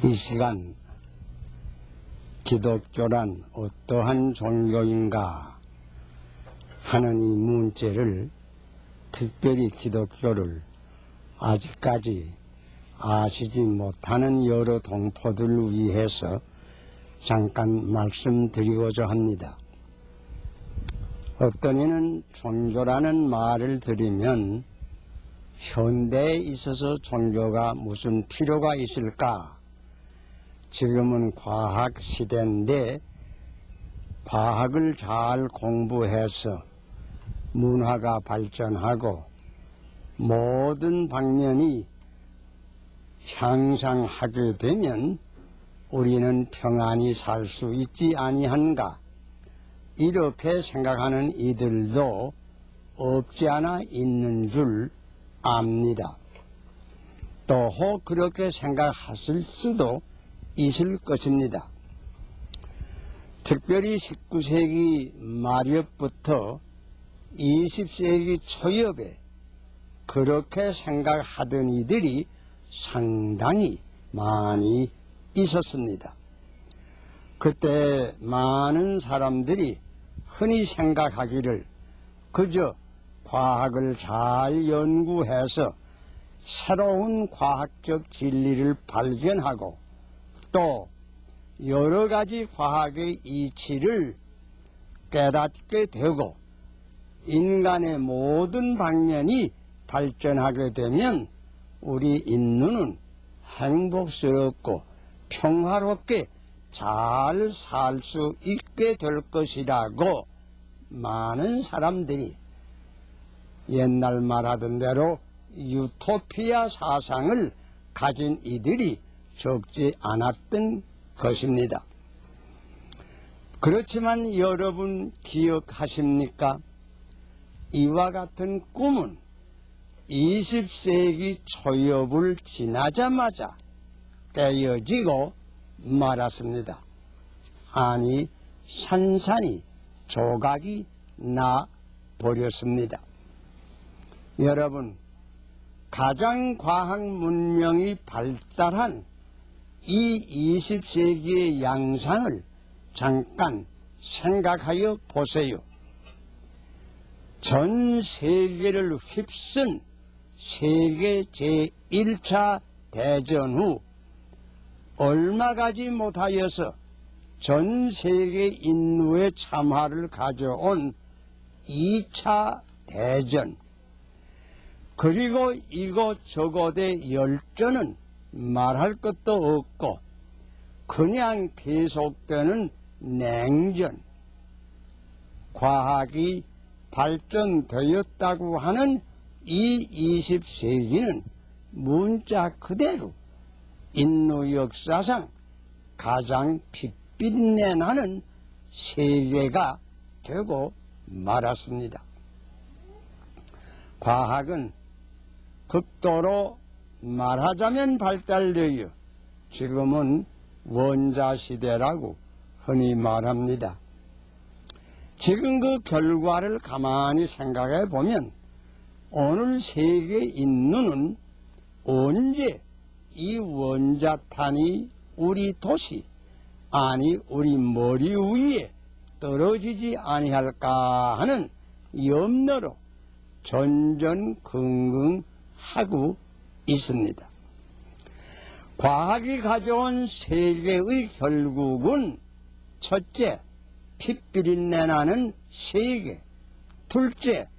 이 시간 기독교란 어떠한 종교인가 하는 이 문제를, 특별히 기독교를 아직까지 아시지 못하는 여러 동포들을 위해서 잠깐 말씀드리고자 합니다. 어떤 이는 종교라는 말을 들으면 현대에 있어서 종교가 무슨 필요가 있을까? 지금은 과학 시대인데 과학을 잘 공부해서 문화가 발전하고 모든 방면이 향상하게 되면 우리는 평안히 살 수 있지 아니한가, 이렇게 생각하는 이들도 없지 않아 있는 줄 압니다. 또 혹 그렇게 생각하실 수도 있을 것입니다. 특별히 19세기 말엽부터 20세기 초엽에 그렇게 생각하던 이들이 상당히 많이 있었습니다. 그때 많은 사람들이 흔히 생각하기를 그저 과학을 잘 연구해서 새로운 과학적 진리를 발견하고 또 여러 가지 과학의 이치를 깨닫게 되고 인간의 모든 방면이 발전하게 되면 우리 인류는 행복스럽고 평화롭게 잘 살 수 있게 될 것이라고 많은 사람들이 옛날 말하던 대로 유토피아 사상을 가진 이들이 적지 않았던 것입니다. 그렇지만 여러분 기억하십니까? 이와 같은 꿈은 20세기 초엽을 지나자마자 깨어지고 말았습니다. 아니, 산산이 조각이 나 버렸습니다. 여러분, 가장 과학 문명이 발달한 이 20세기의 양상을 잠깐 생각하여 보세요. 전 세계를 휩쓴 세계 제1차 대전 후 얼마 가지 못하여서 전 세계 인류의 참화를 가져온 2차 대전, 그리고 이곳저곳의 열전은 말할 것도 없고 그냥 계속되는 냉전, 과학이 발전되었다고 하는 이 20세기는 문자 그대로 인류 역사상 가장 빛내나는 세계가 되고 말았습니다. 과학은 극도로 말하자면 발달되어 지금은 원자시대라고 흔히 말합니다. 지금 그 결과를 가만히 생각해 보면 오늘 세계 인류는 언제 이 원자탄이 우리 도시, 아니 우리 머리 위에 떨어지지 아니할까 하는 염려로 전전긍긍하고 있습니다. 과학이 가져온 세계의 결국은 첫째, 핏비린내 나는 세계, 둘째,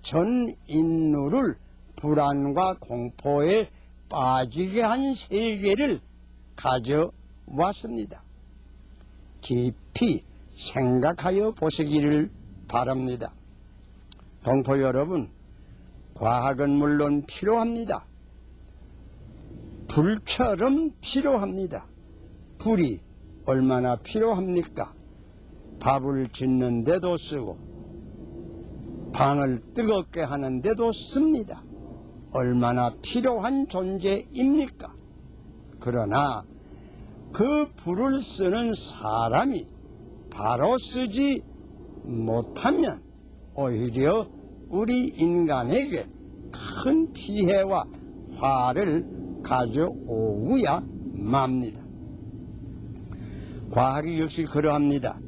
전 인류를 불안과 공포에 빠지게 한 세계를 가져왔습니다. 깊이 생각하여 보시기를 바랍니다. 동포 여러분, 과학은 물론 필요합니다. 불처럼 필요합니다. 불이 얼마나 필요합니까? 밥을 짓는 데도 쓰고 방을 뜨겁게 하는 데도 씁니다. 얼마나 필요한 존재입니까? 그러나 그 불을 쓰는 사람이 바로 쓰지 못하면 오히려 우리 인간에게 큰 피해와 화를 가져오고야 맙니다. 과학이 역시 그러합니다.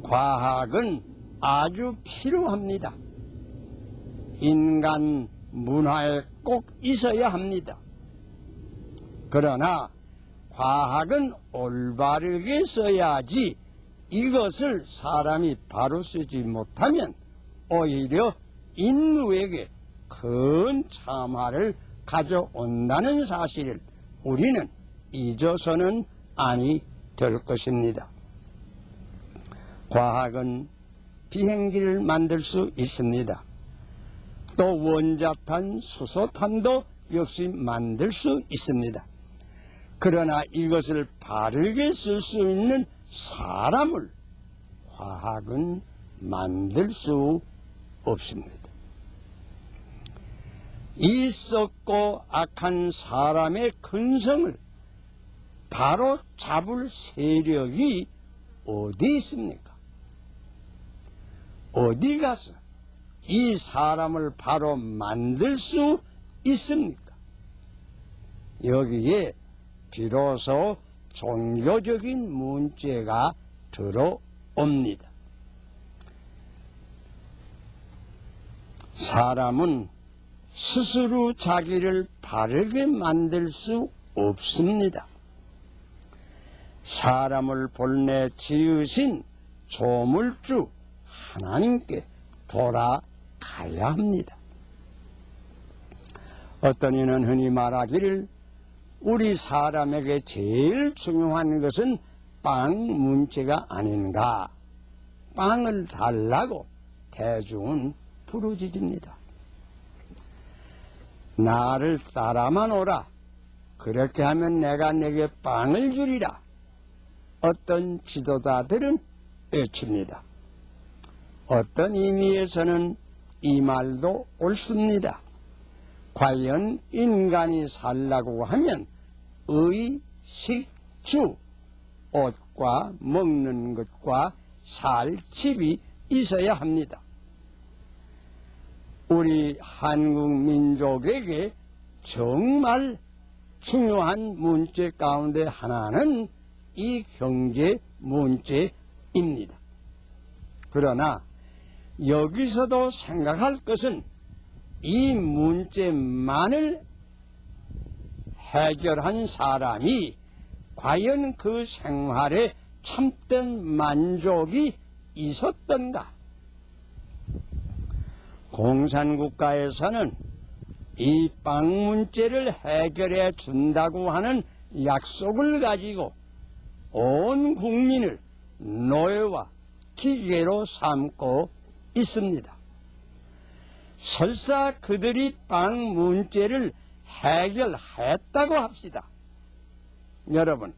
과학은 아주 필요합니다. 인간 문화에 꼭 있어야 합니다. 그러나 과학은 올바르게 써야지 이것을 사람이 바로 쓰지 못하면 오히려 인류에게 큰 참화를 가져온다는 사실을 우리는 잊어서는 아니 될 것입니다. 과학은 비행기를 만들 수 있습니다. 또 원자탄, 수소탄도 역시 만들 수 있습니다. 그러나 이것을 바르게 쓸 수 있는 사람을 과학은 만들 수 없습니다. 이 썩고 악한 사람의 근성을 바로 잡을 세력이 어디 있습니까? 어디 가서 이 사람을 바로 만들 수 있습니까? 여기에 비로소 종교적인 문제가 들어옵니다. 사람은 스스로 자기를 바르게 만들 수 없습니다. 사람을 본래 지으신 조물주 하나님께 돌아가야 합니다. 어떤 이는 흔히 말하기를 우리 사람에게 제일 중요한 것은 빵 문제가 아닌가. 빵을 달라고 대중은 부르짖습니다. 나를 따라만 오라. 그렇게 하면 내가 내게 빵을 주리라. 어떤 지도자들은 외칩니다. 어떤 의미에서는 이 말도 옳습니다. 과연 인간이 살라고 하면 의, 식, 주, 옷과 먹는 것과 살 집이 있어야 합니다. 우리 한국 민족에게 정말 중요한 문제 가운데 하나는 이 경제 문제입니다. 그러나 여기서도 생각할 것은 이 문제만을 해결한 사람이 과연 그 생활에 참된 만족이 있었던가? 공산국가에서는 이 빵 문제를 해결해 준다고 하는 약속을 가지고 온 국민을 노예와 기계로 삼고 있습니다. 설사 그들이 빵 문제를 해결했다고 합시다. 여러분,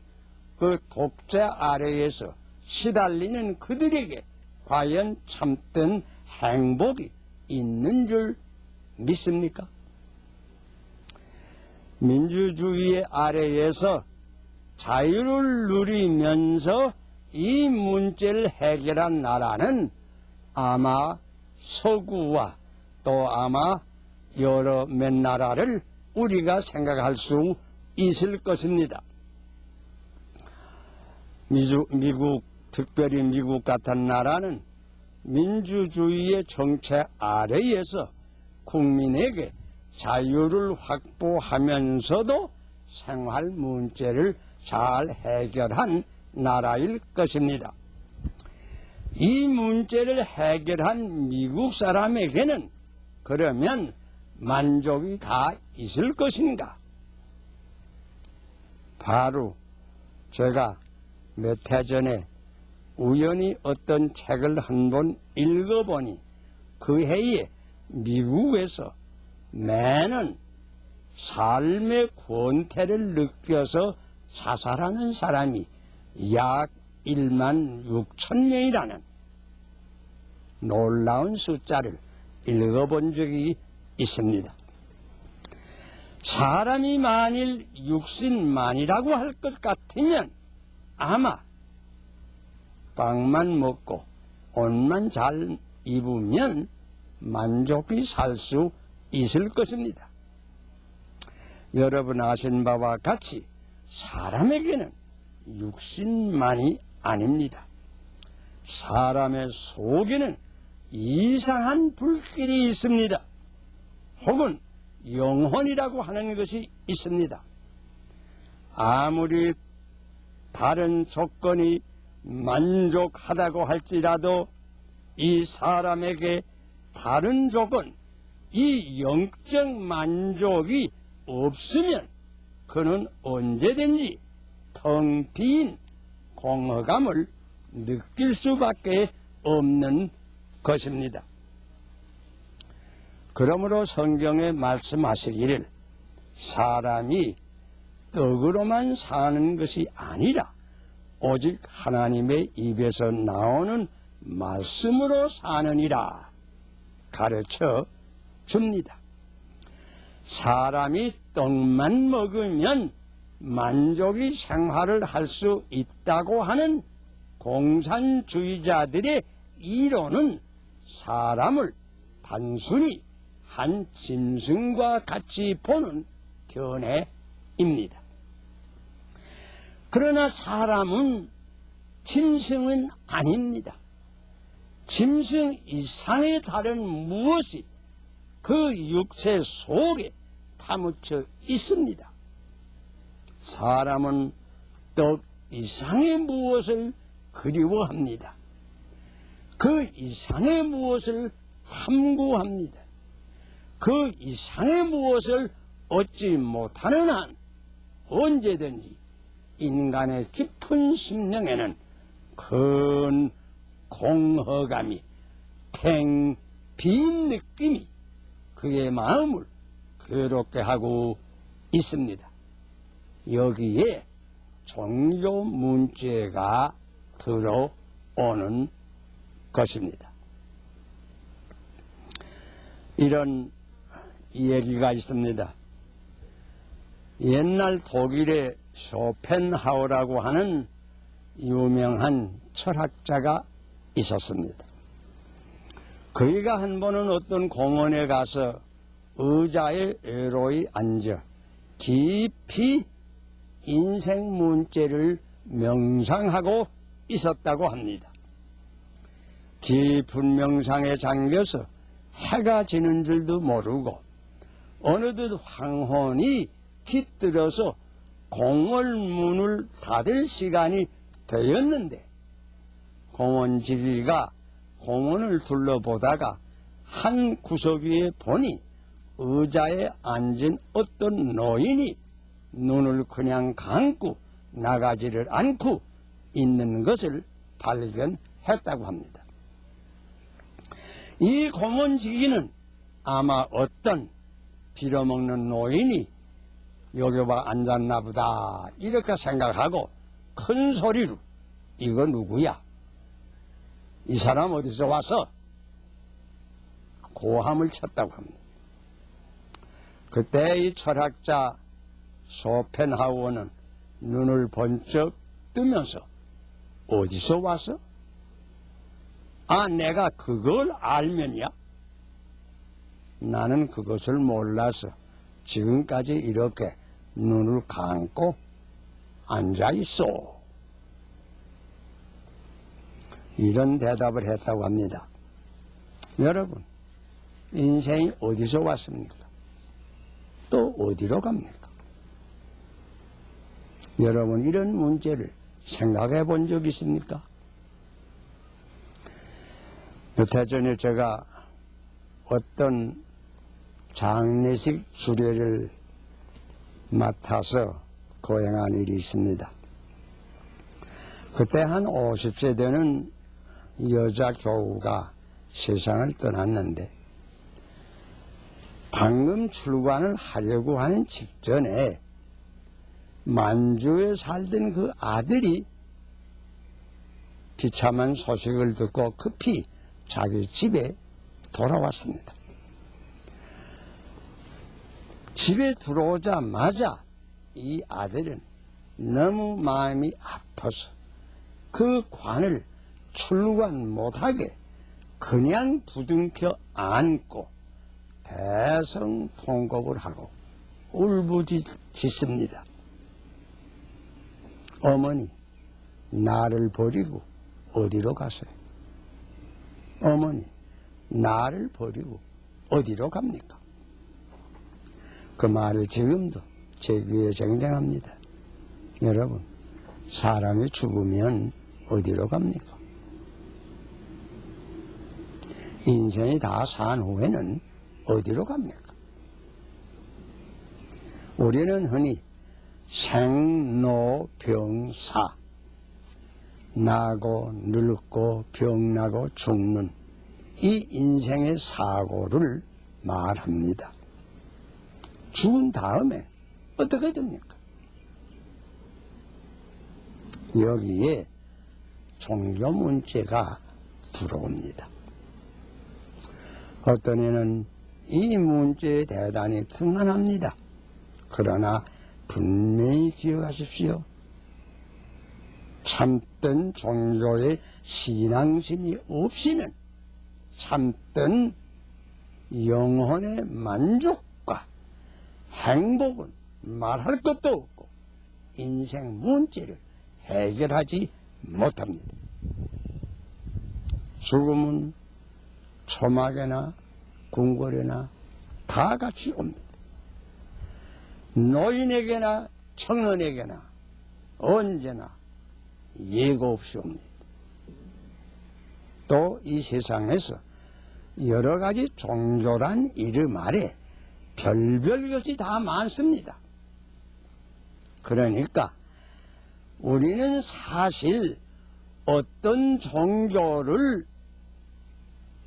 그 독재 아래에서 시달리는 그들에게 과연 참된 행복이 있는 줄 믿습니까? 민주주의 아래에서 자유를 누리면서 이 문제를 해결한 나라는 아마 서구와 또 아마 여러 몇 나라를 우리가 생각할 수 있을 것입니다. 미국, 특별히 미국 같은 나라는 민주주의의 정책 아래에서 국민에게 자유를 확보하면서도 생활 문제를 잘 해결한 나라일 것입니다. 이 문제를 해결한 미국 사람에게는 그러면 만족이 다 있을 것인가? 바로 제가 몇 해 전에 우연히 어떤 책을 한 번 읽어보니 그 해에 미국에서 매년 삶의 권태를 느껴서 자살하는 사람이 약 1만 6천 명이라는 놀라운 숫자를 읽어본 적이 있습니다. 사람이 만일 육신만이라고 할 것 같으면 아마 빵만 먹고 옷만 잘 입으면 만족히 살 수 있을 것입니다. 여러분 아신 바와 같이 사람에게는 육신만이 아닙니다. 사람의 속에는 이상한 불길이 있습니다. 혹은 영혼이라고 하는 것이 있습니다. 아무리 다른 조건이 만족하다고 할지라도 이 사람에게 다른 조건, 이 영적 만족이 없으면 그는 언제든지 텅 빈 공허감을 느낄 수밖에 없는 것입니다. 그러므로 성경에 말씀하시기를 사람이 떡으로만 사는 것이 아니라 오직 하나님의 입에서 나오는 말씀으로 사느니라 가르쳐 줍니다. 사람이 떡만 먹으면 만족의 생활을 할 수 있다고 하는 공산주의자들의 이론은 사람을 단순히 한 짐승과 같이 보는 견해입니다. 그러나 사람은 짐승은 아닙니다. 짐승 이상의 다른 무엇이 그 육체 속에 파묻혀 있습니다. 사람은 떡 이상의 무엇을 그리워합니다. 그 이상의 무엇을 탐구합니다. 그 이상의 무엇을 얻지 못하는 한 언제든지 인간의 깊은 심령에는 큰 공허감이, 탱 빈 느낌이 그의 마음을 괴롭게 하고 있습니다. 여기에 종교 문제가 들어오는 것입니다. 이런 얘기가 있습니다. 옛날 독일의 쇼펜하우라고 하는 유명한 철학자가 있었습니다. 그이가 한 번은 어떤 공원에 가서 의자에 외로이 앉아 깊이 인생 문제를 명상하고 있었다고 합니다. 깊은 명상에 잠겨서 해가 지는 줄도 모르고 어느덧 황혼이 깃들어서 공원문을 닫을 시간이 되었는데 공원지기가 공원을 둘러보다가 한 구석 위에 보니 의자에 앉은 어떤 노인이 눈을 그냥 감고 나가지를 않고 있는 것을 발견했다고 합니다. 이 공원지기는 아마 어떤 빌어먹는 노인이 여기 와 앉았나 보다 이렇게 생각하고 큰 소리로 이거 누구야? 이 사람 어디서 와서? 고함을 쳤다고 합니다. 그때 이 철학자 쇼펜하우어는 눈을 번쩍 뜨면서 어디서 와서? 아, 내가 그걸 알면이야? 나는 그것을 몰라서 지금까지 이렇게 눈을 감고 앉아있어. 이런 대답을 했다고 합니다. 여러분, 인생이 어디서 왔습니까? 또 어디로 갑니까? 여러분, 이런 문제를 생각해 본 적 있습니까? 몇 해 전에 제가 어떤 장례식 수례를 맡아서 거행한 일이 있습니다. 그때 한 50세 되는 여자 교우가 세상을 떠났는데 방금 출관을 하려고 하는 직전에 만주에 살던 그 아들이 비참한 소식을 듣고 급히 자기 집에 돌아왔습니다. 집에 들어오자마자 이 아들은 너무 마음이 아파서 그 관을 출관 못하게 그냥 부둥켜 안고 대성통곡을 하고 울부짖습니다. 어머니, 나를 버리고 어디로 가세요? 어머니, 나를 버리고 어디로 갑니까? 그 말을 지금도 제 귀에 쟁쟁합니다. 여러분, 사람이 죽으면 어디로 갑니까? 인생이 다 산 후에는 어디로 갑니까? 우리는 흔히 생로병사, 나고 늙고 병나고 죽는 이 인생의 사고를 말합니다. 죽은 다음에 어떻게 됩니까? 여기에 종교 문제가 들어옵니다. 어떤 이는 이 문제에 대단히 불만합니다. 그러나 분명히 기억하십시오. 참된 종교의 신앙심이 없이는 참된 영혼의 만족과 행복은 말할 것도 없고 인생 문제를 해결하지 못합니다. 죽음은 초막에나 궁궐에나 다 같이 옵니다. 노인에게나 청년에게나 언제나 예고 없이 옵니다. 또 이 세상에서 여러 가지 종교란 이름 아래 별별 것이 다 많습니다. 그러니까 우리는 사실 어떤 종교를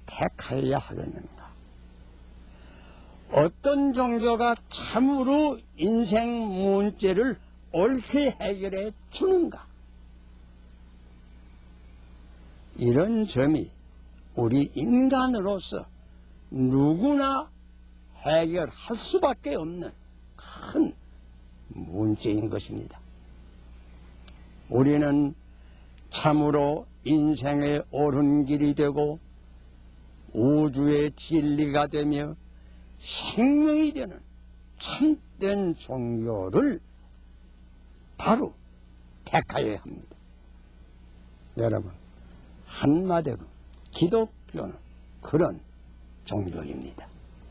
택해야 하겠는가? 어떤 종교가 참으로 인생 문제를 옳게 해결해 주는가? 이런 점이 우리 인간으로서 누구나 해결할 수밖에 없는 큰 문제인 것입니다. 우리는 참으로 인생의 옳은 길이 되고 우주의 진리가 되며 생명이 되는 참된 종교를 바로 택하여야 합니다. 여러분, 한마디로 기독교는 그런 종교입니다.